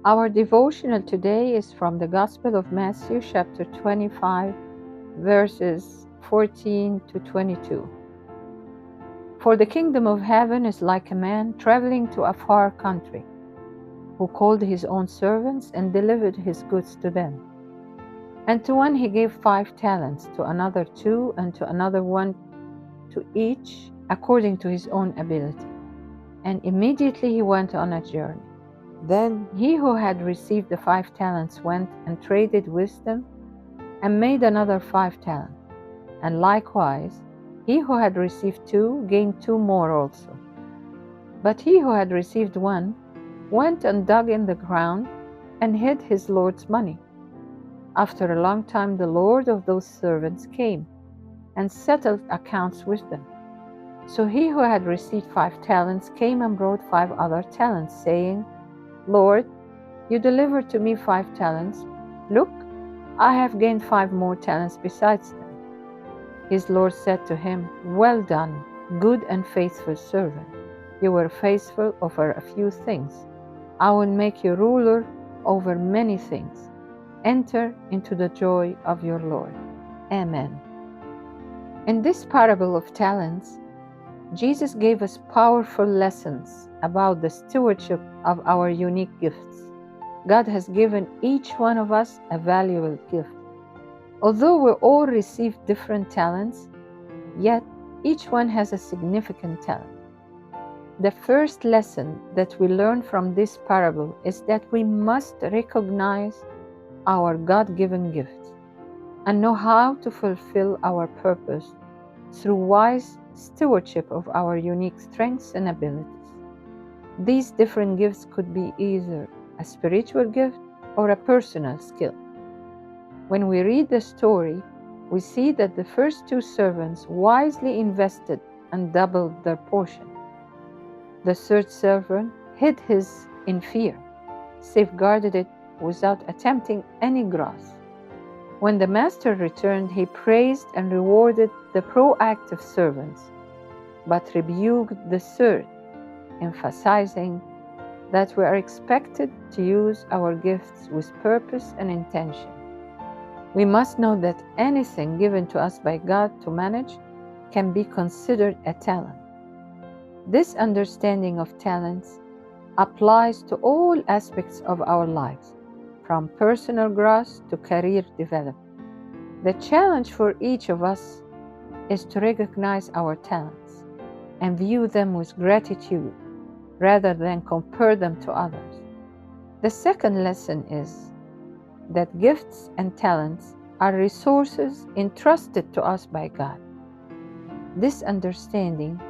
Our devotional today is from the Gospel of Mathew, chapter 25, verses 14 to 22. For the kingdom of heaven is like a man traveling to a far country, who called his own servants and delivered his goods to them. And to one he gave 5 talents, to another 2, and to another 1, to each according to his own ability. And immediately he went on a journey. Then he who had received the 5 talents went and traded with them, and made another 5 talents. And likewise, he who had received 2 gained 2 more also. But he who had received 1 went and dug in the ground and hid his Lord's money. After a long time the Lord of those servants came and settled accounts with them. So he who had received 5 talents came and brought 5 other talents, saying, Lord, you delivered to me 5 talents. Look, I have gained 5 more talents besides them. His Lord said to him, Well done, good and faithful servant. You were faithful over a few things. I will make you ruler over many things. Enter into the joy of your Lord. Amen. In this parable of talents, Jesus gave us powerful lessons about the stewardship of our unique gifts. God has given each one of us a valuable gift. Although we all receive different talents, yet each one has a significant talent. The first lesson that we learn from this parable is that we must recognize our God-given gifts and know how to fulfill our purpose through wise stewardship of our unique strengths and abilities. These different gifts could be either a spiritual gift or a personal skill. When we read the story, we see that the first 2 servants wisely invested and doubled their portion. The third servant hid his in fear, safeguarded it without attempting any growth. When the master returned, he praised and rewarded the proactive servants, but rebuked the third, emphasizing that we are expected to use our gifts with purpose and intention. We must know that anything given to us by God to manage can be considered a talent. This understanding of talents applies to all aspects of our lives, from personal growth to career development. The challenge for each of us is to recognize our talents and view them with gratitude rather than compare them to others. The second lesson is that gifts and talents are resources entrusted to us by God. This understanding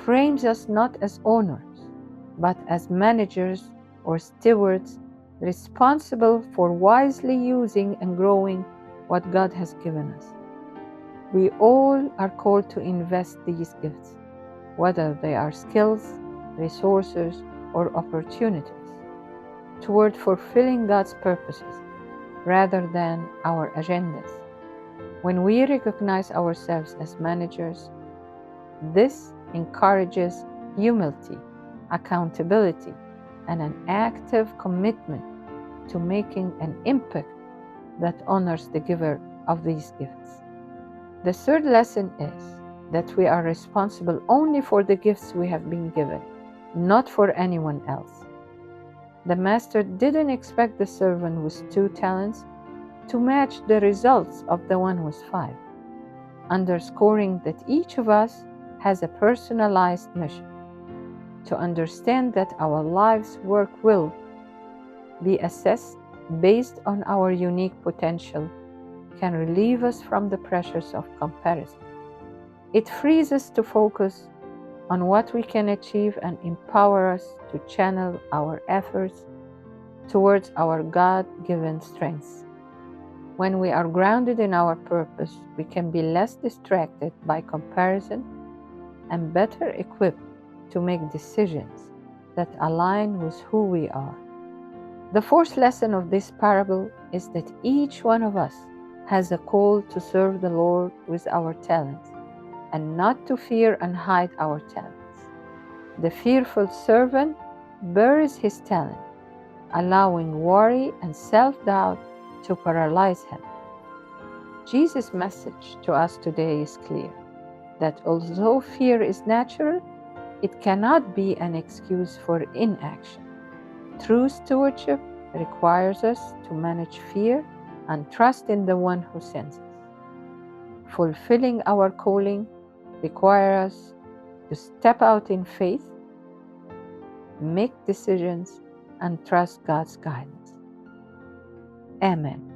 frames us not as owners, but as managers or stewards responsible for wisely using and growing what God has given us. We all are called to invest these gifts, whether they are skills, resources, or opportunities, toward fulfilling God's purposes rather than our agendas. When we recognize ourselves as managers, this encourages humility, accountability, and an active commitment to making an impact that honors the giver of these gifts. The third lesson is that we are responsible only for the gifts we have been given, not for anyone else. The master didn't expect the servant with 2 talents to match the results of the one with 5, underscoring that each of us has a personalized mission. To understand that our life's work will be assessed based on our unique potential can relieve us from the pressures of comparison. It frees us to focus on what we can achieve and empower us to channel our efforts towards our God-given strengths. When we are grounded in our purpose, we can be less distracted by comparison and better equipped to make decisions that align with who we are. The fourth lesson of this parable is that each one of us has a call to serve the Lord with our talents and not to fear and hide our talents. The fearful servant buries his talent allowing worry and self-doubt to paralyze him. Jesus' message to us today is clear, that although fear is natural, it cannot be an excuse for inaction. True stewardship requires us to manage fear and trust in the one who sends us. Fulfilling our calling requires us to step out in faith, make decisions, and trust God's guidance. Amen.